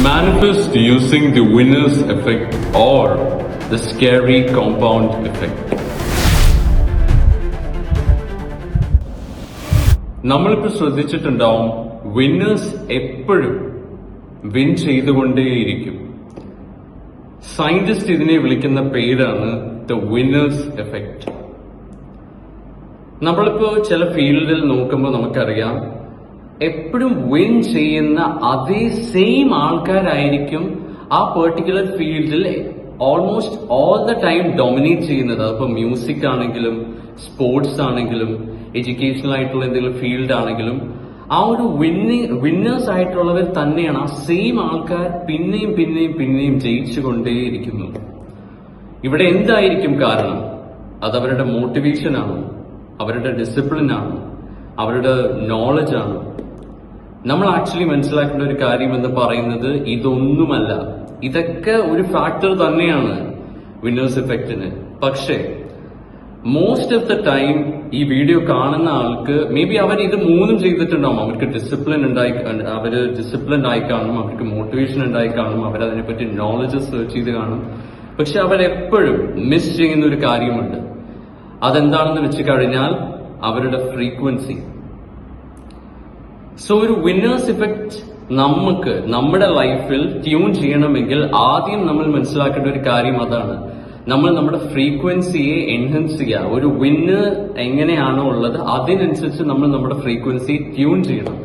Manifest using the winner's effect or the scary compound effect. നമ്മളിപ്പോൾ ശ്രദ്ധിച്ചിട്ടുണ്ടാവും, winners എപ്പോഴും win ചെയ്തുകൊണ്ടേയിരിക്കും. Scientist ഇതിനെ വിളിക്കുന്ന പേരാണ് ദ വിന്നേഴ്സ് എഫക്റ്റ്. നമ്മളിപ്പോ ചില ഫീൽഡിൽ നോക്കുമ്പോൾ നമുക്കറിയാം, എപ്പോഴും വിൻ ചെയ്യുന്ന അതേ സെയിം ആൾക്കാരായിരിക്കും ആ പെർട്ടിക്കുലർ ഫീൽഡിൽ almost all the time dominate ചെയ്യുന്നത്. അതിപ്പോ മ്യൂസിക് ആണെങ്കിലും സ്പോർട്സ് ആണെങ്കിലും എഡ്യൂക്കേഷണൽ ആയിട്ടുള്ള എന്തെങ്കിലും ഫീൽഡ് ആണെങ്കിലും ആ ഒരു വിന്നേഴ്സ് ആയിട്ടുള്ളവർ തന്നെയാണ് ആ സെയിം ആൾക്കാർ പിന്നെയും പിന്നെയും പിന്നെയും ജയിച്ചുകൊണ്ടേയിരിക്കുന്നു. ഇവിടെ എന്തായിരിക്കും കാരണം? അത് അവരുടെ മോട്ടിവേഷൻ ആണ്, അവരുടെ ഡിസിപ്ലിൻ ആണ്, അവരുടെ നോളജ് ആണ്. നമ്മൾ ആക്ച്വലി മനസ്സിലാക്കേണ്ട ഒരു കാര്യം എന്ന് പറയുന്നത് ഇതൊന്നുമല്ല. ഇതൊക്കെ ഒരു ഫാക്ടർ തന്നെയാണ് വിന്നേഴ്സ് എഫക്റ്റിന്. പക്ഷേ മോസ്റ്റ് ഓഫ് ദ ടൈം ഈ വീഡിയോ കാണുന്ന ആൾക്ക് മേ ബി അവർ ഇത് മൂന്നും ചെയ്തിട്ടുണ്ടാവും. അവർക്ക് അവര് ഡിസിപ്ലിൻ ആയി കാണും, അവർക്ക് മോട്ടിവേഷൻ ഉണ്ടായി കാണും, അവരതിനെപ്പറ്റി നോളജ് സെർച്ച് ചെയ്ത് കാണും. പക്ഷെ അവരെപ്പോഴും മിസ് ചെയ്യുന്ന ഒരു കാര്യമുണ്ട്. അതെന്താണെന്ന് വെച്ച് കഴിഞ്ഞാൽ അവരുടെ ഫ്രീക്വൻസി. സോ ഒരു വിന്നേഴ്സ് ഇഫക്റ്റ് നമുക്ക് നമ്മുടെ ലൈഫിൽ ട്യൂൺ ചെയ്യണമെങ്കിൽ ആദ്യം നമ്മൾ മനസ്സിലാക്കേണ്ട ഒരു കാര്യം അതാണ്. നമ്മൾ നമ്മുടെ ഫ്രീക്വൻസിയെ എൻഹാൻസ് ചെയ്യുക. ഒരു വിന്ന് എങ്ങനെയാണോ ഉള്ളത് അതിനനുസരിച്ച് നമ്മൾ നമ്മുടെ ഫ്രീക്വൻസി ട്യൂൺ ചെയ്യണം.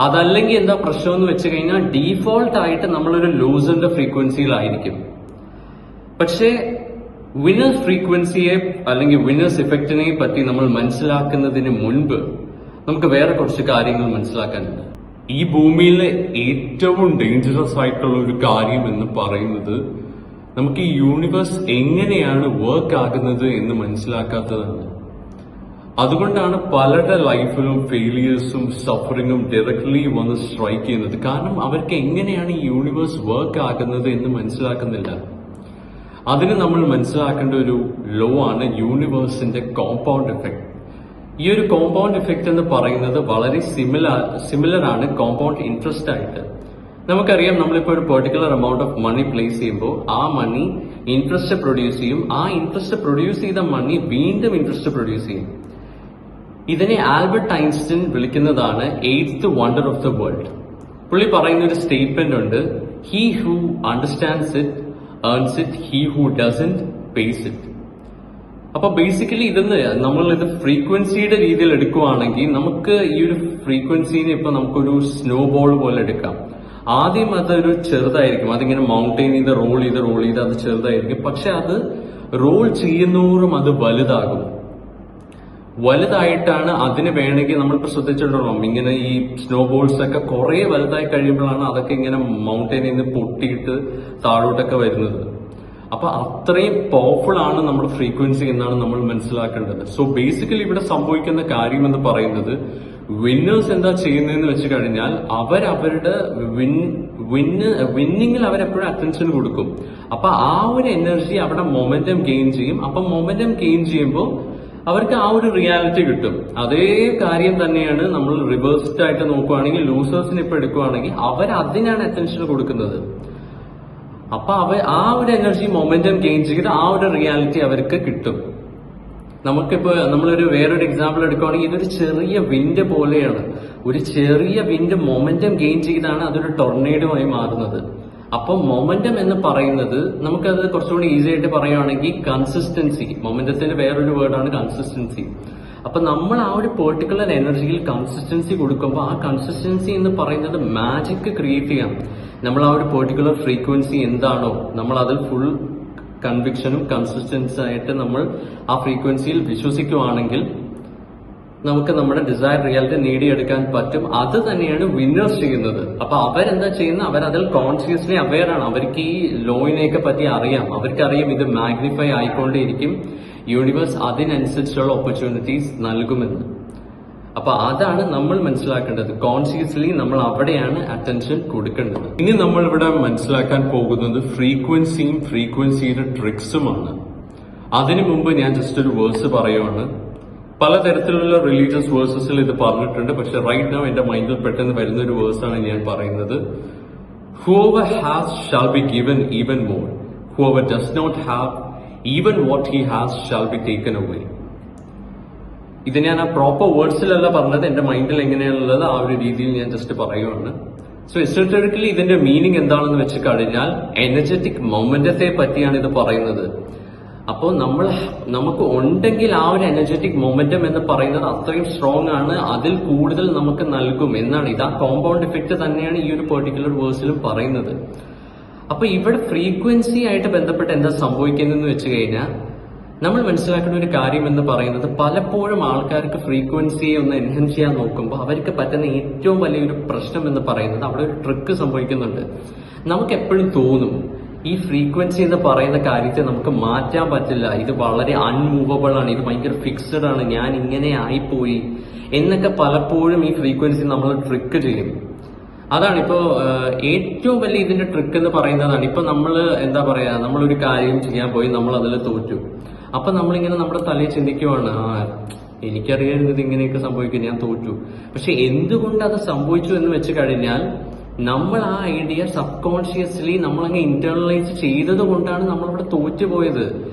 അതല്ലെങ്കിൽ എന്താ പ്രശ്നം എന്ന് വെച്ച് കഴിഞ്ഞാൽ ഡീഫോൾട്ട് ആയിട്ട് നമ്മളൊരു ലൂസറിന്റെ ഫ്രീക്വൻസിയിലായിരിക്കും. പക്ഷേ വിന്നേഴ്സ് ഫ്രീക്വൻസിയെ അല്ലെങ്കിൽ വിന്നേഴ്സ് ഇഫക്റ്റിനെ പറ്റി നമ്മൾ മനസ്സിലാക്കുന്നതിന് മുൻപ് നമുക്ക് വേറെ കുറച്ച് കാര്യങ്ങൾ മനസ്സിലാക്കാനുണ്ട്. ഈ ഭൂമിയിലെ ഏറ്റവും ഡേഞ്ചറസ് ആയിട്ടുള്ള ഒരു കാര്യം എന്ന് പറയുന്നത് നമുക്ക് ഈ യൂണിവേഴ്സ് എങ്ങനെയാണ് വർക്ക് ആകുന്നത് എന്ന് മനസ്സിലാക്കാത്തതാണ്. അതുകൊണ്ടാണ് പലരുടെ ലൈഫിലും ഫെയിലിയേഴ്സും സഫറിങ്ങും ഡയറക്ട്ലി വന്ന് സ്ട്രൈക്ക് ചെയ്യുന്നത്. കാരണം അവർക്ക് എങ്ങനെയാണ് ഈ യൂണിവേഴ്സ് വർക്ക് ആകുന്നത് എന്ന് മനസ്സിലാക്കുന്നില്ല. അതിന് നമ്മൾ മനസ്സിലാക്കേണ്ട ഒരു ലോ ആണ് യൂണിവേഴ്സിന്റെ കോമ്പൗണ്ട് എഫക്ട്. ഈ ഒരു കോമ്പൗണ്ട് എഫക്ട് എന്ന് പറയുന്നത് വളരെ സിമിലർ ആണ് കോമ്പൗണ്ട് ഇൻട്രസ്റ്റ് ആയിട്ട്. നമുക്കറിയാം, നമ്മളിപ്പോൾ ഒരു particular amount of money place ചെയ്യുമ്പോൾ ആ മണി ഇൻട്രസ്റ്റ് പ്രൊഡ്യൂസ് ചെയ്യും. ആ ഇൻട്രസ്റ്റ് പ്രൊഡ്യൂസ് ചെയ്ത മണി വീണ്ടും ഇൻട്രസ്റ്റ് പ്രൊഡ്യൂസ് ചെയ്യും. ഇതിനെ ആൽബർട്ട് ഐൻസ്റ്റീൻ വിളിക്കുന്നതാണ് eighth wonder of the world. പുള്ളി പറയുന്ന ഒരു സ്റ്റേറ്റ്മെന്റ് ഉണ്ട്, he who understands it earns it, he who doesn't pace it. അപ്പൊ ബേസിക്കലി നമ്മൾ ഇത് ഫ്രീക്വൻസിയുടെ രീതിയിൽ എടുക്കുവാണെങ്കിൽ നമുക്ക് ഈ ഒരു ഫ്രീക്വൻസിനെ ഇപ്പൊ നമുക്കൊരു സ്നോ ബോൾ പോലെ എടുക്കാം. ആദ്യം അതൊരു ചെറുതായിരിക്കും, അതിങ്ങനെ മൗണ്ടെയിൻ ചെയ്ത് റോൾ ചെയ്ത് അത് ചെറുതായിരിക്കും. പക്ഷെ അത് റോൾ ചെയ്യുന്നോറും അത് വലുതായിട്ടാണ് അതിന് വേണമെങ്കിൽ നമ്മളിപ്പോ ശ്രദ്ധിച്ചിട്ടുണ്ടോ, ഇങ്ങനെ ഈ സ്നോ ബോൾസ് ഒക്കെ കുറെ വലുതായി കഴിയുമ്പോഴാണ് അതൊക്കെ ഇങ്ങനെ മൗണ്ടെയിനിൽ നിന്ന് പൊട്ടിയിട്ട് താഴോട്ടൊക്കെ വരുന്നത്. അപ്പൊ അത്രയും പവർഫുൾ ആണ് നമ്മുടെ ഫ്രീക്വൻസി എന്നാണ് നമ്മൾ മനസ്സിലാക്കേണ്ടത്. സോ ബേസിക്കലി ഇവിടെ സംഭവിക്കുന്ന കാര്യം എന്ന് പറയുന്നത്, വിന്നേഴ്സ് എന്താ ചെയ്യുന്നതെന്ന് വെച്ച് കഴിഞ്ഞാൽ അവരുടെ വിന്നിങ്ങിൽ അവരെപ്പോഴും അറ്റൻഷൻ കൊടുക്കും. അപ്പൊ ആ ഒരു എനർജി അവിടെ മൊമെന്റം ഗെയിൻ ചെയ്യും. അപ്പൊ മൊമെന്റം ഗെയിൻ ചെയ്യുമ്പോൾ അവർക്ക് ആ ഒരു റിയാലിറ്റി കിട്ടും. അതേ കാര്യം തന്നെയാണ് നമ്മൾ റിവേഴ്സ്ഡ് ആയിട്ട് നോക്കുവാണെങ്കിൽ, ലൂസേഴ്സിന് ഇപ്പൊ എടുക്കുവാണെങ്കിൽ അതിനാണ് അറ്റൻഷൻ കൊടുക്കുന്നത്. അപ്പൊ ആ ഒരു എനർജി മൊമെന്റം ഗെയിൻ ചെയ്ത് ആ ഒരു റിയാലിറ്റി അവർക്ക് കിട്ടും. നമുക്കിപ്പോ നമ്മളൊരു വേറൊരു എക്സാമ്പിൾ എടുക്കുവാണെങ്കിൽ, ഇതൊരു ചെറിയ വിൻഡ് പോലെയാണ്. ഒരു ചെറിയ വിൻഡ് മൊമെന്റം ഗെയിൻ ചെയ്താണ് അതൊരു ടൊർണേഡോ ആയി മാറുന്നത്. അപ്പൊ മൊമെന്റം എന്ന് പറയുന്നത് നമുക്കത് കുറച്ചുകൂടി ഈസി ആയിട്ട് പറയുകയാണെങ്കിൽ കൺസിസ്റ്റൻസി. മൊമെന്റത്തിന്റെ വേറൊരു വേർഡാണ് കൺസിസ്റ്റൻസി. അപ്പൊ നമ്മൾ ആ ഒരു പെർട്ടിക്കുലർ എനർജിയിൽ കൺസിസ്റ്റൻസി കൊടുക്കുമ്പോൾ ആ കൺസിസ്റ്റൻസി എന്ന് പറയുന്നത് മാജിക് ക്രിയേറ്റ് ചെയ്യാം. നമ്മൾ ആ ഒരു പെർട്ടിക്കുലർ ഫ്രീക്വൻസി എന്താണോ നമ്മൾ അതിൽ ഫുൾ കൺവിക്ഷനും കൺസിസ്റ്റൻസി ആയിട്ട് നമ്മൾ ആ ഫ്രീക്വൻസിയിൽ വിശ്വസിക്കുവാണെങ്കിൽ നമുക്ക് നമ്മുടെ ഡിസയർ റിയാലിറ്റി നേടിയെടുക്കാൻ പറ്റും. അത് തന്നെയാണ് വിന്നേഴ്സ് ചെയ്യുന്നത്. അപ്പൊ അവരെന്താ ചെയ്യുന്നത്? അവരതിൽ കോൺഷ്യസ്ലി അവെയർ ആണ്. അവർക്ക് ഈ ലോയിനെയൊക്കെ പറ്റി അറിയാം. അവർക്കറിയാം ഇത് മാഗ്നിഫൈ ആയിക്കൊണ്ടേയിരിക്കും, യൂണിവേഴ്സ് അതിനനുസരിച്ചുള്ള ഓപ്പർച്യൂണിറ്റീസ് നൽകുമെന്ന്. അപ്പൊ അതാണ് നമ്മൾ മനസ്സിലാക്കേണ്ടത്. കോൺഷ്യസ്ലി നമ്മൾ അവിടെയാണ് അറ്റൻഷൻ കൊടുക്കേണ്ടത്. ഇനി നമ്മൾ ഇവിടെ മനസ്സിലാക്കാൻ പോകുന്നത് ഫ്രീക്വൻസിയും ഫ്രീക്വൻസിയുടെ ട്രിക്സുമാണ്. അതിനു മുമ്പ് ഞാൻ ജസ്റ്റ് ഒരു വേഴ്സ് പറയുവാണ്. പലതരത്തിലുള്ള റിലീജിയസ് വേഴ്സസിൽ ഇത് പറഞ്ഞിട്ടുണ്ട്. പക്ഷെ റൈറ്റ് നൗ എന്റെ മൈൻഡിൽ പെട്ടെന്ന് വരുന്ന ഒരു വേഴ്സാണ് ഞാൻ പറയുന്നത്. Whoever has shall be given even more. Whoever does not have, even what he has shall be taken away. ഇത് ഞാൻ ആ പ്രോപ്പർ വേർഡ്സിലല്ല പറഞ്ഞത്, എന്റെ മൈൻഡിൽ എങ്ങനെയാണുള്ളത് ആ ഒരു രീതിയിൽ ഞാൻ ജസ്റ്റ് പറയുകയാണ്. സോ എസ്റ്റേറ്ററിക്കലി ഇതിന്റെ മീനിങ് എന്താണെന്ന് വെച്ച് കഴിഞ്ഞാൽ എനർജറ്റിക് മൊമെന്റത്തെ പറ്റിയാണ് ഇത് പറയുന്നത്. അപ്പോൾ നമുക്ക് ഉണ്ടെങ്കിൽ ആ ഒരു എനർജറ്റിക് മൊമെന്റം എന്ന് പറയുന്നത് അത്രയും സ്ട്രോങ് ആണ്, അതിൽ കൂടുതൽ നമുക്ക് നൽകും എന്നാണ്. ഇത് ആ കോമ്പൗണ്ട് ഇഫക്റ്റ് തന്നെയാണ് ഈ ഒരു പെർട്ടിക്കുലർ വേഴ്സിലും പറയുന്നത്. അപ്പൊ ഇവിടെ ഫ്രീക്വൻസി ആയിട്ട് ബന്ധപ്പെട്ട് എന്താ സംഭവിക്കുന്നതെന്ന് വെച്ച് കഴിഞ്ഞാൽ നമ്മൾ മനസ്സിലാക്കുന്ന ഒരു കാര്യം എന്ന് പറയുന്നത്, പലപ്പോഴും ആൾക്കാർക്ക് ഫ്രീക്വൻസിയെ ഒന്ന് എൻഹാൻസ് ചെയ്യാൻ നോക്കുമ്പോൾ അവർക്ക് പറ്റുന്ന ഏറ്റവും വലിയൊരു പ്രശ്നം എന്ന് പറയുന്നത് അവിടെ ഒരു ട്രിക്ക് സംഭവിക്കുന്നുണ്ട്. നമുക്ക് എപ്പോഴും തോന്നും ഈ ഫ്രീക്വൻസി എന്ന് പറയുന്ന കാര്യത്തെ നമുക്ക് മാറ്റാൻ പറ്റില്ല, ഇത് വളരെ അൺമൂവബിൾ ആണ്, ഇത് ഭയങ്കര ഫിക്സഡ് ആണ്, ഞാൻ ഇങ്ങനെ ആയിപ്പോയി എന്നൊക്കെ പലപ്പോഴും ഈ ഫ്രീക്വൻസി നമ്മൾ ട്രിക്ക് ചെയ്യും. അതാണ് ഇപ്പോ ഏറ്റവും വലിയ ഇതിന്റെ ട്രിക്ക് എന്ന് പറയുന്നതാണ്. ഇപ്പൊ നമ്മൾ എന്താ പറയാ, നമ്മളൊരു കാര്യം ചെയ്യാൻ പോയി, നമ്മൾ അതിൽ തോറ്റു. അപ്പൊ നമ്മളിങ്ങനെ നമ്മുടെ തലയിൽ ചിന്തിക്കുവാണ്, എനിക്കറിയായിരുന്നത് ഇങ്ങനെയൊക്കെ സംഭവിക്കും, ഞാൻ തോറ്റു. പക്ഷെ എന്തുകൊണ്ട് അത് സംഭവിച്ചു എന്ന് വെച്ച് കഴിഞ്ഞാൽ നമ്മൾ ആ ഐഡിയ സബ് കോൺഷ്യസ്ലി നമ്മളങ്ങ് ഇന്റേണലൈസ് ചെയ്തത് കൊണ്ടാണ് നമ്മളവിടെ തോറ്റുപോയത്.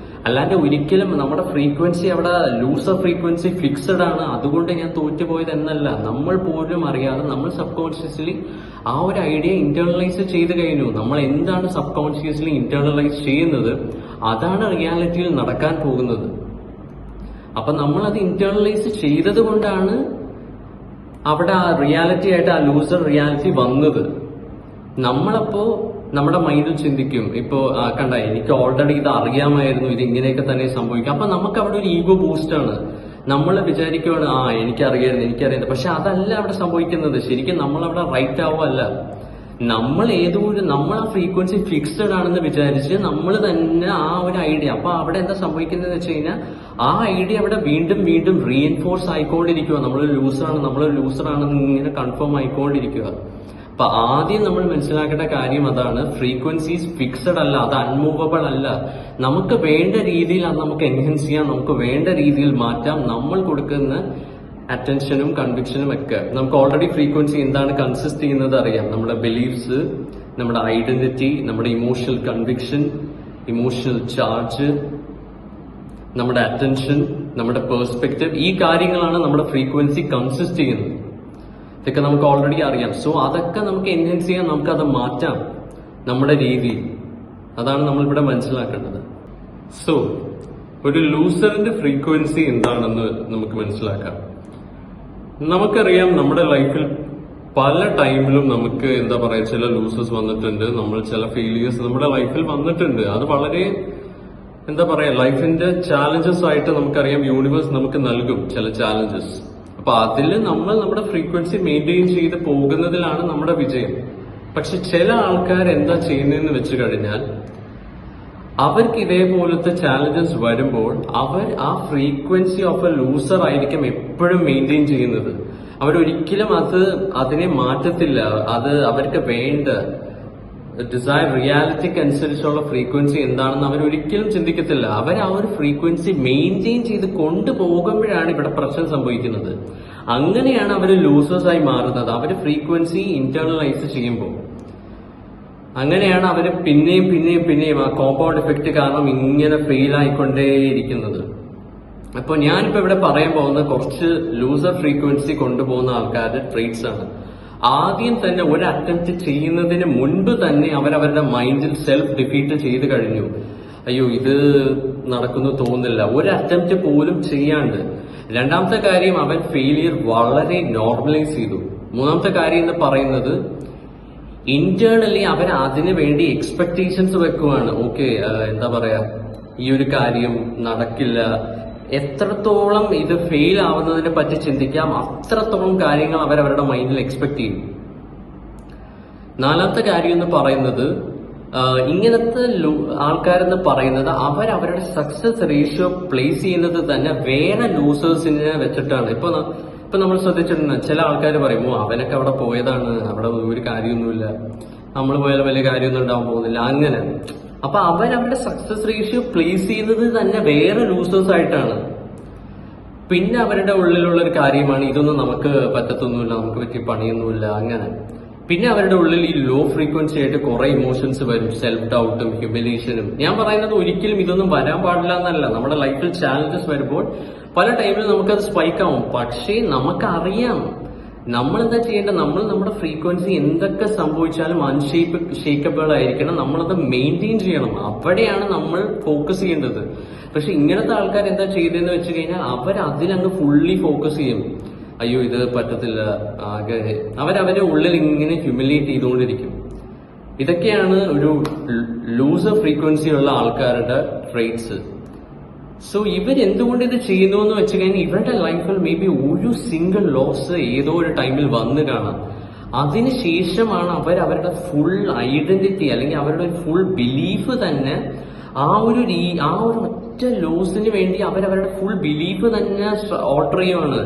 അല്ലാണ്ട് ഒരിക്കലും നമ്മുടെ ഫ്രീക്വൻസി അവിടെ ലൂസർ ഫ്രീക്വൻസി ഫിക്സഡ് ആണ്, അതുകൊണ്ട് ഞാൻ തോറ്റുപോയത് എന്നല്ല. നമ്മൾ പോലും അറിയാതെ നമ്മൾ സബ് കോൺഷ്യസ്ലി ആ ഒരു ഐഡിയ ഇന്റേണലൈസ് ചെയ്ത് കഴിഞ്ഞു. നമ്മൾ എന്താണ് സബ് കോൺഷ്യസ്ലി ഇന്റേണലൈസ് ചെയ്യുന്നത്, അതാണ് റിയാലിറ്റിയിൽ നടക്കാൻ പോകുന്നത്. അപ്പൊ നമ്മൾ അത് ഇന്റേണലൈസ് ചെയ്തത് കൊണ്ടാണ് അവിടെ ആ റിയാലിറ്റി ആയിട്ട് ആ ലൂസർ റിയാലിറ്റി വന്നത്. നമ്മളപ്പോ നമ്മുടെ മൈൻഡിൽ ചിന്തിക്കും, ഇപ്പോ കണ്ട എനിക്ക് ഓൾറെഡി ഇത് അറിയാമായിരുന്നു, ഇത് ഇങ്ങനെയൊക്കെ തന്നെ സംഭവിക്കും. അപ്പൊ നമുക്ക് അവിടെ ഒരു ഈഗോ ബൂസ്റ്റ് ആണ്. നമ്മൾ വിചാരിക്കുവാണ് എനിക്കറിയാം. പക്ഷെ അതല്ല അവിടെ സംഭവിക്കുന്നത്. ശരിക്കും നമ്മൾ അവിടെ റൈറ്റ് ആവുമല്ല. നമ്മൾ ആ ഫ്രീക്വൻസി ഫിക്സഡ് ആണെന്ന് വിചാരിച്ച് നമ്മൾ തന്നെ ആ ഒരു ഐഡിയ, അപ്പൊ അവിടെ എന്താ സംഭവിക്കുന്നത് വെച്ച് കഴിഞ്ഞാൽ ആ ഐഡിയ അവിടെ വീണ്ടും വീണ്ടും റീഎൻഫോഴ്സ് ആയിക്കൊണ്ടിരിക്കുക. നമ്മളൊരു ലൂസറാണെന്ന് ഇങ്ങനെ കൺഫേം ആയിക്കൊണ്ടിരിക്കുക. അപ്പൊ ആദ്യം നമ്മൾ മനസ്സിലാക്കേണ്ട കാര്യം അതാണ്, ഫ്രീക്വൻസീസ് ഫിക്സഡ് അല്ല, അത് അൺമൂവബിൾ അല്ല. നമുക്ക് വേണ്ട രീതിയിൽ അത് നമുക്ക് എൻഹാൻസ് ചെയ്യാം, നമുക്ക് വേണ്ട രീതിയിൽ മാറ്റാം. നമ്മൾ കൊടുക്കുന്ന അറ്റൻഷനും കൺവിക്ഷനും ഒക്കെ നമുക്ക് ഓൾറെഡി ഫ്രീക്വൻസി എന്താണ് കൺസിസ്റ്റ് ചെയ്യുന്നത് അറിയാം. നമ്മുടെ ബിലീഫ്സ്, നമ്മുടെ ഐഡന്റിറ്റി, നമ്മുടെ ഇമോഷണൽ കൺവിക്ഷൻ, ഇമോഷണൽ ചാർജ്, നമ്മുടെ അറ്റൻഷൻ, നമ്മുടെ പെർസ്പെക്റ്റീവ്, ഈ കാര്യങ്ങളാണ് നമ്മുടെ ഫ്രീക്വൻസി കൺസിസ്റ്റ് ചെയ്യുന്നത്. ഇതൊക്കെ നമുക്ക് ഓൾറെഡി അറിയാം. സോ അതൊക്കെ നമുക്ക് എൻഹാൻസ് ചെയ്യാൻ, നമുക്കത് മാറ്റാം നമ്മുടെ രീതിയിൽ. അതാണ് നമ്മളിവിടെ മനസ്സിലാക്കേണ്ടത്. സോ ഒരു ലൂസറിന്റെ ഫ്രീക്വൻസി എന്താണെന്ന് നമുക്ക് മനസ്സിലാക്കാം. നമുക്കറിയാം നമ്മുടെ ലൈഫിൽ പല ടൈമിലും നമുക്ക് എന്താ പറയാ ചില ലൂസേഴ്സ് വന്നിട്ടുണ്ട്, നമ്മൾ ചില ഫെയിലിയേഴ്സ് നമ്മുടെ ലൈഫിൽ വന്നിട്ടുണ്ട്. അത് വളരെ എന്താ പറയാ ലൈഫിന്റെ ചാലഞ്ചസ് ആയിട്ട് നമുക്കറിയാം യൂണിവേഴ്സ് നമുക്ക് നൽകും ചില ചാലഞ്ചസ്. അപ്പൊ അതിൽ നമ്മൾ നമ്മുടെ ഫ്രീക്വൻസി മെയിൻറ്റെയിൻ ചെയ്ത് പോകുന്നതിലാണ് നമ്മുടെ വിജയം. പക്ഷെ ചില ആൾക്കാർ എന്താ ചെയ്യുന്നതെന്ന് വെച്ച് കഴിഞ്ഞാൽ അവർക്ക് ഇതേപോലത്തെ ചാലഞ്ചസ് വരുമ്പോൾ അവർ ആ ഫ്രീക്വൻസി ഓഫ് എ ലൂസർ ആയിരിക്കും എപ്പോഴും മെയിൻറ്റെയിൻ ചെയ്യുന്നത്. അവരൊരിക്കലും അതിനെ മാറ്റത്തില്ല. അത് അവർക്ക് വേണ്ട ഡിസൈർ റിയാലിറ്റിക്ക് അനുസരിച്ചുള്ള ഫ്രീക്വൻസി എന്താണെന്ന് അവരൊരിക്കലും ചിന്തിക്കത്തില്ല. അവർ ആ ഒരു ഫ്രീക്വൻസി മെയിൻറ്റെയിൻ ചെയ്ത് കൊണ്ടുപോകുമ്പോഴാണ് ഇവിടെ പ്രശ്നം സംഭവിക്കുന്നത്. അങ്ങനെയാണ് അവർ ലൂസേഴ്സായി മാറുന്നത്. അവർ ഫ്രീക്വൻസി ഇന്റേണലൈസ് ചെയ്യുമ്പോൾ അങ്ങനെയാണ് അവർ പിന്നെയും ആ കോമ്പൗണ്ട് എഫക്റ്റ് കാരണം ഇങ്ങനെ ഫെയിൽ ആയിക്കൊണ്ടേയിരിക്കുന്നത്. അപ്പൊ ഞാനിപ്പോ ഇവിടെ പറയാൻ പോകുന്നത് കുറച്ച് ലൂസർ ഫ്രീക്വൻസി കൊണ്ടുപോകുന്ന ആൾക്കാരുടെ ട്രേറ്റ്സ് ആണ്. ആദ്യം തന്നെ ഒരു അറ്റംപ്റ്റ് ചെയ്യുന്നതിന് മുൻപ് തന്നെ അവരവരുടെ മൈൻഡിൽ സെൽഫ് ഡിഫീറ്റ് ചെയ്ത് കഴിഞ്ഞു. അയ്യോ ഇത് നടക്കുന്നു തോന്നുന്നില്ല, ഒരു അറ്റംപ്റ്റ് പോലും ചെയ്യാണ്ട്. രണ്ടാമത്തെ കാര്യം, അവൻ ഫെയിലിയർ വളരെ നോർമലൈസ് ചെയ്തു. മൂന്നാമത്തെ കാര്യം എന്ന് പറയുന്നത് ഇന്റേണലി അവർ അതിനു വേണ്ടി എക്സ്പെക്ടേഷൻസ് വെക്കുവാണ്. ഓക്കെ എന്താ പറയാ ഈ ഒരു കാര്യം നടക്കില്ല, എത്രത്തോളം ഇത് ഫെയിൽ ആവുന്നതിനെ പറ്റി ചിന്തിക്കാം, അത്രത്തോളം കാര്യങ്ങൾ അവരവരുടെ മൈൻഡിൽ എക്സ്പെക്ട് ചെയ്യും. നാലാമത്തെ കാര്യം എന്ന് പറയുന്നത് ഇങ്ങനത്തെ ആൾക്കാരെന്ന് പറയുന്നത് അവരവരുടെ സക്സസ് റേഷ്യോ പ്ലേസ് ചെയ്യുന്നത് തന്നെ വേറെ ലൂസേഴ്സിനെ വെച്ചിട്ടാണ്. ഇപ്പൊ നമ്മൾ ശ്രദ്ധിച്ചിട്ടുണ്ട്, ചില ആൾക്കാർ പറയുമോ അവനൊക്കെ അവിടെ പോയതാണ്, അവിടെ ഒരു കാര്യമൊന്നുമില്ല, നമ്മൾ പോയാൽ വലിയ കാര്യമൊന്നും ഉണ്ടാവാൻ പോകുന്നില്ല, അങ്ങനെ. അപ്പൊ അവരവരുടെ സക്സസ് റേഷ്യോ പ്ലേസ് ചെയ്യുന്നത് തന്നെ വേറെ ലൂസേഴ്സ് ആയിട്ടാണ്. പിന്നെ അവരുടെ ഉള്ളിലുള്ള ഒരു കാര്യമാണ് ഇതൊന്നും നമുക്ക് പറ്റത്തൊന്നുമില്ല, നമുക്ക് പറ്റിയ പണിയൊന്നുമില്ല, അങ്ങനെ. പിന്നെ അവരുടെ ഉള്ളിൽ ഈ ലോ ഫ്രീക്വൻസി ആയിട്ട് കുറെ ഇമോഷൻസ് വരും, സെൽഫ് ഡൗട്ടും ഹ്യൂമിലേഷനും. ഞാൻ പറയുന്നത് ഒരിക്കലും ഇതൊന്നും വരാൻ പാടില്ല എന്നല്ല. നമ്മുടെ ലൈഫിൽ ചാലഞ്ചസ് വരുമ്പോൾ പല ടൈമിൽ നമുക്കത് സ്പൈക്ക് ആവും. പക്ഷേ നമുക്കറിയാം നമ്മൾ എന്താ ചെയ്യേണ്ടത്. നമ്മൾ നമ്മുടെ ഫ്രീക്വൻസി എന്തൊക്കെ സംഭവിച്ചാലും ഷേക്കബിൾ ആയിരിക്കണം. നമ്മളത് മെയിൻറ്റെയിൻ ചെയ്യണം. അവിടെയാണ് നമ്മൾ ഫോക്കസ് ചെയ്യേണ്ടത്. പക്ഷെ ഇങ്ങനത്തെ ആൾക്കാർ എന്താ ചെയ്തതെന്ന് വെച്ച് കഴിഞ്ഞാൽ അവരതിലങ്ങ് ഫുള്ളി ഫോക്കസ് ചെയ്യും. അയ്യോ ഇത് പറ്റത്തില്ല, ആകെ അവരവരുടെ ഉള്ളിൽ ഇങ്ങനെ ഹ്യൂമിലേറ്റ് ചെയ്തുകൊണ്ടിരിക്കും. ഇതൊക്കെയാണ് ഒരു ലൂസർ ഫ്രീക്വൻസി ഉള്ള ആൾക്കാരുടെ ട്രേറ്റ്സ്. സോ ഇവരെന്തുകൊണ്ട് ഇത് ചെയ്യുന്നു എന്ന് വെച്ച് കഴിഞ്ഞാൽ ഇവരുടെ ലൈഫിൽ മേ ബി ഒരു സിംഗിൾ ലോസ് ഏതോ ഒരു ടൈമിൽ വന്നു കാണാം. അതിനുശേഷമാണ് അവരുടെ ഫുൾ ഐഡന്റിറ്റി അല്ലെങ്കിൽ അവരുടെ ഒരു ഫുൾ ബിലീഫ് തന്നെ ആ ഒരു ഒറ്റ ലോസിന് വേണ്ടി അവരവരുടെ ഫുൾ ബിലീഫ് തന്നെ ഓൾട്ടർ ചെയ്യുവാണ്.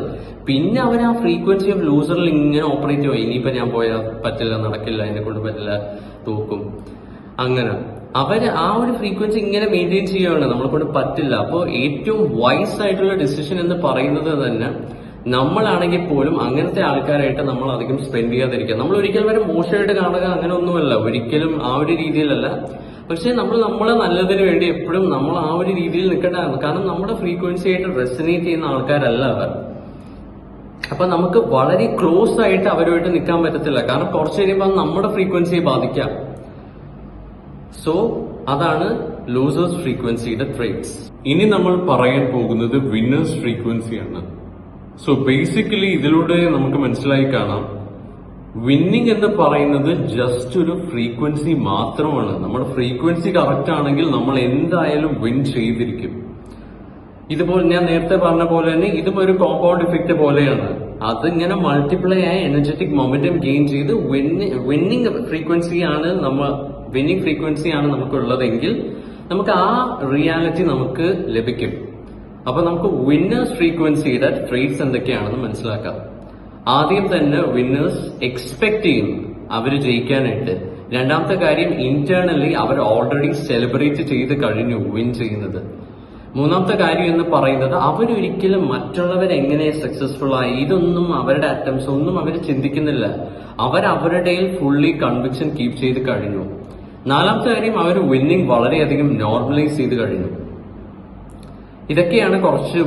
പിന്നെ അവർ ആ ഫ്രീക്വൻസി ഓഫ് ലൂസറിൽ ഇങ്ങനെ ഓപ്പറേറ്റ് ചെയ്യുക. ഇനിയിപ്പോ ഞാൻ പോയാൽ പറ്റില്ല, നടക്കില്ല, എന്നെ കൊണ്ട് പറ്റില്ല, തോക്കും. അങ്ങനെ അവര് ആ ഒരു ഫ്രീക്വൻസി ഇങ്ങനെ മെയിൻറ്റെയിൻ ചെയ്യുകയാണ്, നമ്മളെ കൊണ്ട് പറ്റില്ല. അപ്പോൾ ഏറ്റവും വൈസ് ആയിട്ടുള്ള ഡിസിഷൻ എന്ന് പറയുന്നത് തന്നെ നമ്മളാണെങ്കിൽ പോലും അങ്ങനത്തെ ആൾക്കാരായിട്ട് നമ്മൾ അധികം സ്പെൻഡ് ചെയ്യാതിരിക്കുക. നമ്മൾ ഒരിക്കലും വരെ മോശമായിട്ട് കാണുക അങ്ങനെ ഒന്നുമല്ല, ഒരിക്കലും ആ ഒരു രീതിയിലല്ല. പക്ഷെ നമ്മളെ നല്ലതിന് വേണ്ടി എപ്പോഴും നമ്മൾ ആ ഒരു രീതിയിൽ നിൽക്കേണ്ടതാണ്. കാരണം നമ്മുടെ ഫ്രീക്വൻസി ആയിട്ട് റെസനേറ്റ് ചെയ്യുന്ന ആൾക്കാരല്ല അവർ. അപ്പൊ നമുക്ക് വളരെ ക്ലോസ് ആയിട്ട് അവരുമായിട്ട് നിൽക്കാൻ പറ്റത്തില്ല. കാരണം കുറച്ച് കഴിയുമ്പോൾ നമ്മുടെ ഫ്രീക്വൻസിയെ ബാധിക്കാം. സോ അതാണ് ലൂസേഴ്സ് ഫ്രീക്വൻസിയുടെ ട്രേറ്റ്സ്. ഇനി നമ്മൾ പറയാൻ പോകുന്നത് വിന്നേഴ്സ് ഫ്രീക്വൻസിയാണ്. സോ ബേസിക്കലി ഇതിലൂടെ നമുക്ക് മനസ്സിലായി കാണാം, വിന്നിങ് എന്ന് പറയുന്നത് ജസ്റ്റ് ഒരു ഫ്രീക്വൻസി മാത്രമാണ്. നമ്മുടെ ഫ്രീക്വൻസി കറക്റ്റ് ആണെങ്കിൽ നമ്മൾ എന്തായാലും വിൻ ചെയ്തിരിക്കും. ഇതുപോലെ ഞാൻ നേരത്തെ പറഞ്ഞ പോലെ തന്നെ ഇതും ഒരു കോമ്പൗണ്ട് ഇഫക്റ്റ് പോലെയാണ്. അതിങ്ങനെ മൾട്ടിപ്ലൈ ആയ എനർജറ്റിക് മൊമെന്റം ഗെയിൻ ചെയ്ത് വിന്നിങ് ഫ്രീക്വൻസിയാണ് നമുക്കുള്ളതെങ്കിൽ നമുക്ക് ആ റിയാലിറ്റി നമുക്ക് ലഭിക്കും. അപ്പൊ നമുക്ക് വിന്നേഴ്സ് ഫ്രീക്വൻസിയുടെ ട്രേറ്റ്സ് എന്തൊക്കെയാണെന്ന് മനസ്സിലാക്കാം. ആദ്യം തന്നെ വിന്നേഴ്സ് എക്സ്പെക്ട് ചെയ്യും അവര് ജയിക്കാനായിട്ട്. രണ്ടാമത്തെ കാര്യം, ഇന്റേണലി അവർ ഓൾറെഡി സെലിബ്രേറ്റ് ചെയ്ത് കഴിഞ്ഞു വിൻ ചെയ്യുന്നത്. മൂന്നാമത്തെ കാര്യം എന്ന് പറയുന്നത് അവരൊരിക്കലും മറ്റുള്ളവരെങ്ങനെ സക്സസ്ഫുൾ ആയി ഇതൊന്നും അവരുടെ അറ്റംപ്റ്റ്സ് ഒന്നും അവർ ചിന്തിക്കുന്നില്ല. അവരുടെ ഫുള്ളി കൺവിക്ഷൻ കീപ് ചെയ്ത് കഴിഞ്ഞു. നാലാമത്തെ കാര്യം, അവർ വിന്നിങ് വളരെയധികം നോർമലൈസ് ചെയ്ത് കഴിഞ്ഞു. ഇതൊക്കെയാണ് കുറച്ച്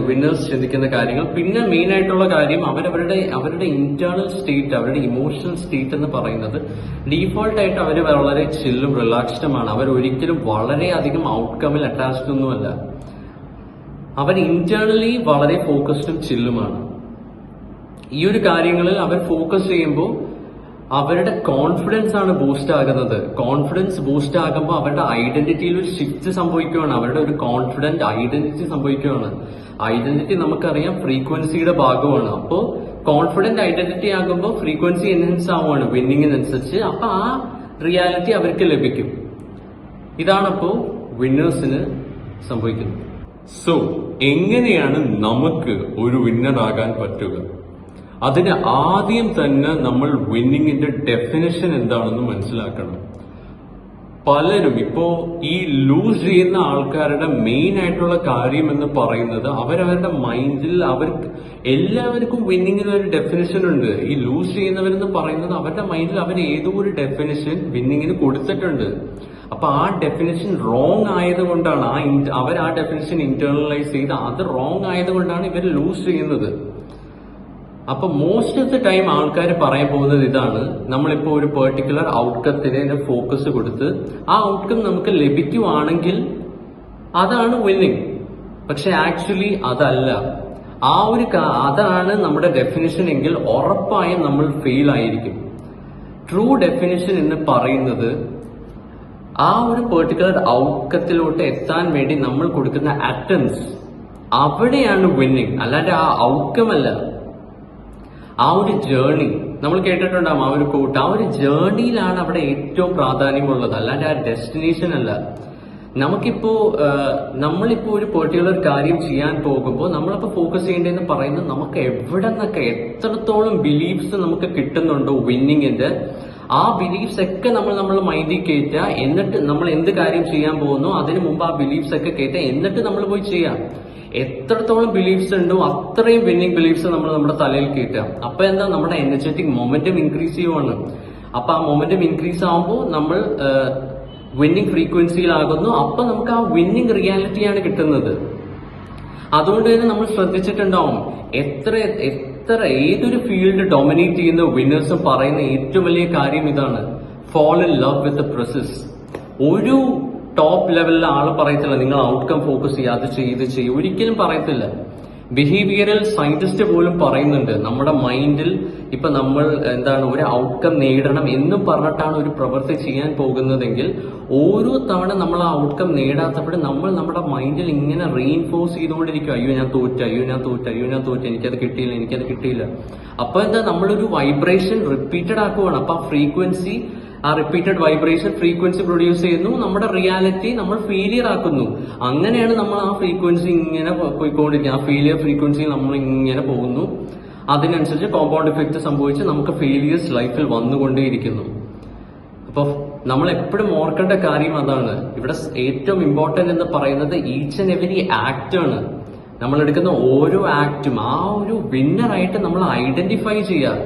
വിന്നേഴ്സ് ചിന്തിക്കുന്ന കാര്യങ്ങൾ. പിന്നെ മെയിൻ ആയിട്ടുള്ള കാര്യം അവരുടെ ഇന്റേണൽ സ്റ്റേറ്റ്, അവരുടെ ഇമോഷണൽ സ്റ്റേറ്റ് എന്ന് പറയുന്നത് ഡീഫോൾട്ട് ആയിട്ട് അവർ വളരെ ചില്ലും റിലാക്സ്ഡുമാണ്. അവർ ഒരിക്കലും വളരെയധികം ഔട്ട്കമ്മിൽ അറ്റാച്ച്ഡ് ഒന്നുമല്ല. അവർ ഇന്റേണലി വളരെ ഫോക്കസ്ഡും ചില്ലുമാണ്. ഈ ഒരു കാര്യങ്ങളിൽ അവർ ഫോക്കസ് ചെയ്യുമ്പോൾ അവരുടെ കോൺഫിഡൻസ് ആണ് ബൂസ്റ്റ് ആകുന്നത്. കോൺഫിഡൻസ് ബൂസ്റ്റ് ആകുമ്പോൾ അവരുടെ ഐഡന്റിറ്റിയിൽ ഒരു ഷിഫ്റ്റ് സംഭവിക്കുകയാണ്. അവരുടെ ഒരു കോൺഫിഡന്റ് ഐഡന്റിറ്റി സംഭവിക്കുകയാണ്. ഐഡന്റിറ്റി നമുക്കറിയാം ഫ്രീക്വൻസിയുടെ ഭാഗമാണ്. അപ്പോൾ കോൺഫിഡന്റ് ഐഡന്റിറ്റി ആകുമ്പോൾ ഫ്രീക്വൻസി എൻഹാൻസ് ആവുകയാണ് വിന്നിങ്ങിനനുസരിച്ച്. അപ്പൊ ആ റിയാലിറ്റി അവർക്ക് ലഭിക്കും. ഇതാണപ്പോ വിന്നേഴ്സിന് സംഭവിക്കുന്നത്. സോ എങ്ങനെയാണ് നമുക്ക് ഒരു വിന്നർ ആകാൻ പറ്റുക? അതിന് ആദ്യം തന്നെ നമ്മൾ വിന്നിങ്ങിന്റെ ഡെഫിനിഷൻ എന്താണെന്ന് മനസ്സിലാക്കണം. പലരും ഇപ്പോ ഈ ലൂസ് ചെയ്യുന്ന ആൾക്കാരുടെ മെയിൻ ആയിട്ടുള്ള കാര്യം എന്ന് പറയുന്നത് അവരവരുടെ മൈൻഡിൽ എല്ലാവർക്കും വിന്നിങ്ങിന് ഒരു ഡെഫിനിഷൻ ഉണ്ട്. ഈ ലൂസ് ചെയ്യുന്നവരെന്ന് പറയുന്നത് അവരുടെ മൈൻഡിൽ അവർ ഏതോ ഒരു ഡെഫിനിഷൻ വിന്നിങ്ങിന് കൊടുത്തിട്ടുണ്ട്. അപ്പൊ ആ ഡെഫിനിഷൻ റോങ് ആയതുകൊണ്ടാണ് അവർ ആ ഡെഫിനിഷൻ ഇന്റേണലൈസ് ചെയ്ത് അത് റോങ് ആയതുകൊണ്ടാണ് ഇവർ ലൂസ് ചെയ്യുന്നത്. അപ്പൊ മോസ്റ്റ് ഓഫ് ദ ടൈം ആൾക്കാർ പറയാൻ പോകുന്നത് ഇതാണ്, നമ്മളിപ്പോ ഒരു പെർട്ടിക്കുലർ ഔട്ട്കത്തിന് ഫോക്കസ് കൊടുത്ത് ആ ഔട്ട്കം നമുക്ക് ലഭിക്കുവാണെങ്കിൽ അതാണ് വിന്നിങ്. പക്ഷെ ആക്ച്വലി അതല്ല. അതാണ് നമ്മുടെ ഡെഫിനിഷൻ എങ്കിൽ ഉറപ്പായും നമ്മൾ ഫെയിൽ ആയിരിക്കും. ട്രൂ ഡെഫിനിഷൻ എന്ന് പറയുന്നത് ആ ഒരു പെർട്ടിക്കുലർ ഔട്ട്കത്തിലോട്ട് എത്താൻ വേണ്ടി നമ്മൾ കൊടുക്കുന്ന അറ്റംപ്റ്റ്സ്, അവിടെയാണ് വിന്നിങ്. അല്ലാണ്ട് ആ ഔട്ട്കം അല്ല. ആ ഒരു ജേർണി നമ്മൾ കേട്ടിട്ടുണ്ടാവും, ആ ഒരു കോട്ട്. ആ ഒരു ജേർണിയിലാണ് അവിടെ ഏറ്റവും പ്രാധാന്യമുള്ളത്, അല്ലാണ്ട് ആ ഡെസ്റ്റിനേഷൻ അല്ല. നമ്മളിപ്പോ ഒരു പെർട്ടിക്കുലർ കാര്യം ചെയ്യാൻ പോകുമ്പോൾ നമ്മളപ്പോ ഫോക്കസ് ചെയ്യേണ്ടതെന്ന് പറയുന്നത് നമുക്ക് എവിടെ നിന്നൊക്കെ എത്രത്തോളം ബിലീഫ്സ് നമുക്ക് കിട്ടുന്നുണ്ടോ വിന്നിങ്ങിന്റെ, ആ ബിലീഫ്സ് ഒക്കെ നമ്മൾ മൈൻഡിൽ കയറ്റുക. എന്നിട്ട് നമ്മൾ എന്ത് കാര്യം ചെയ്യാൻ പോകുന്നു അതിന് മുമ്പ് ആ ബിലീഫ്സ് ഒക്കെ കയറ്റുക. എന്നിട്ട് നമ്മൾ പോയി ചെയ്യാം. എത്രത്തോളം ബിലീഫ്സ് ഉണ്ടോ അത്രയും വിന്നിങ് ബിലീഫ്സ് നമ്മൾ നമ്മുടെ തലയിൽ കയറ്റാം. അപ്പൊ എന്താ, നമ്മുടെ എനർജറ്റിക് മൊമെന്റം ഇൻക്രീസ് ചെയ്യുവാണ്. അപ്പൊ ആ മൊമെന്റം ഇൻക്രീസ് ആകുമ്പോൾ നമ്മൾ വിന്നിങ് ഫ്രീക്വൻസിയിലാകുന്നു. അപ്പൊ നമുക്ക് ആ വിന്നിങ് റിയാലിറ്റിയാണ് കിട്ടുന്നത്. അതുകൊണ്ട് തന്നെ നമ്മൾ ശ്രദ്ധിച്ചിട്ടുണ്ടാവും, ഏതൊരു ഫീൽഡ് ഡൊമിനേറ്റ് ചെയ്യുന്ന വിന്നേഴ്സും പറയുന്ന ഏറ്റവും വലിയ കാര്യം ഇതാണ്: fall in love with the process. ഒരു ടോപ്പ് ലെവലിലെ ആള് പറയത്തില്ല നിങ്ങൾ ഔട്ട്കം ഫോക്കസ് ചെയ്യുക, അത് ചെയ്ത് ഒരിക്കലും പറയത്തില്ല. ബിഹേവിയറൽ സയന്റിസ്റ്റ് പോലും പറയുന്നുണ്ട്, നമ്മുടെ മൈൻഡിൽ ഇപ്പൊ നമ്മൾ ഒരു ഔട്ട്കം നേടണം എന്നും പറഞ്ഞിട്ടാണ് ഒരു പ്രവൃത്തി ചെയ്യാൻ പോകുന്നതെങ്കിൽ ഓരോ തവണ നമ്മൾ ആ ഔട്ട്കം നേടാത്തപ്പോഴും നമ്മൾ നമ്മുടെ മൈൻഡിൽ ഇങ്ങനെ റീഇൻഫോഴ്സ് ചെയ്തുകൊണ്ടിരിക്കും, അയ്യോ ഞാൻ തോറ്റ, എനിക്കത് കിട്ടിയില്ല. അപ്പൊ നമ്മളൊരു വൈബ്രേഷൻ റിപ്പീറ്റഡ് ആക്കുവാണ്. അപ്പൊ ആ ഫ്രീക്വൻസി, ആ റിപ്പീറ്റഡ് വൈബ്രേഷൻ ഫ്രീക്വൻസി പ്രൊഡ്യൂസ് ചെയ്യുന്നു, നമ്മുടെ റിയാലിറ്റി നമ്മൾ ഫെയിലിയർ ആക്കുന്നു. അങ്ങനെയാണ് നമ്മൾ ആ ഫ്രീക്വൻസി ഇങ്ങനെ പോയിക്കൊണ്ടിരിക്കുക. ആ ഫെയിലിയർ ഫ്രീക്വൻസി നമ്മൾ ഇങ്ങനെ പോകുന്നു. അതിനനുസരിച്ച് കോമ്പൗണ്ട് ഇഫക്റ്റ് സംഭവിച്ച് നമുക്ക് ഫെയിലിയേഴ്സ് ലൈഫിൽ വന്നുകൊണ്ടേയിരിക്കുന്നു. അപ്പൊ നമ്മൾ എപ്പോഴും ഓർക്കേണ്ട കാര്യം അതാണ്. ഇവിടെ ഏറ്റവും ഇമ്പോർട്ടന്റ് എന്ന് പറയുന്നത് ഈച്ച് ആൻഡ് എവരി ആക്ട് ആണ്. നമ്മൾ എടുക്കുന്ന ഓരോ ആക്റ്റും ആ ഒരു വിന്നറായിട്ട് നമ്മൾ ഐഡന്റിഫൈ ചെയ്യുക,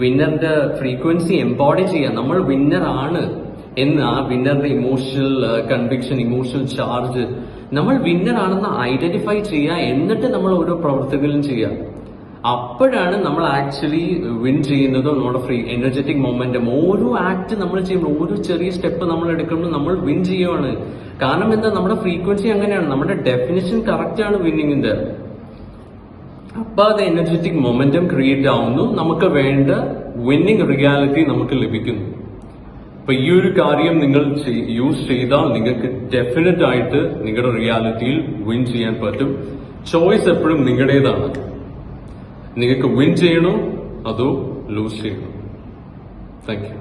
വിന്നറിന്റെ ഫ്രീക്വൻസി എംബോഡി ചെയ്യുക. നമ്മൾ വിന്നർ ആണ് എന്ന് ആ വിന്നറിന്റെ ഇമോഷണൽ കൺവിക്ഷൻ, ഇമോഷണൽ ചാർജ്, നമ്മൾ വിന്നർ ആണെന്ന് ഐഡന്റിഫൈ ചെയ്യുക. എന്നിട്ട് നമ്മൾ ഓരോ പ്രവർത്തികളും ചെയ്യുക. അപ്പോഴാണ് നമ്മൾ ആക്ച്വലി വിൻ ചെയ്യുന്നതും നമ്മുടെ എനർജറ്റിക് മൊമെന്റം. ഓരോ ആക്ട് നമ്മൾ ചെയ്യുമ്പോൾ, ഓരോ ചെറിയ സ്റ്റെപ്പ് നമ്മൾ എടുക്കുമ്പോൾ നമ്മൾ വിൻ ചെയ്യുവാണ്. കാരണം നമ്മുടെ ഫ്രീക്വൻസി അങ്ങനെയാണ്, നമ്മുടെ ഡെഫിനിഷൻ കറക്റ്റ് ആണ് വിന്നിങ്ങിന്റെ. അപ്പൊ അത് എനർജറ്റിക് മൊമെന്റം ക്രിയേറ്റ് ആവുന്നു, നമുക്ക് വേണ്ട വിന്നിങ് റിയാലിറ്റി നമുക്ക് ലഭിക്കുന്നു. അപ്പൊ ഈ ഒരു കാര്യം നിങ്ങൾ യൂസ് ചെയ്താൽ നിങ്ങൾക്ക് ഡെഫിനറ്റ് ആയിട്ട് നിങ്ങളുടെ റിയാലിറ്റിയിൽ വിൻ ചെയ്യാൻ പറ്റും. ചോയ്സ് എപ്പോഴും നിങ്ങളുടേതാണ്. നിങ്ങൾക്ക് വിൻ ചെയ്യണോ അതോ ലൂസ് ചെയ്യണോ? Thank you.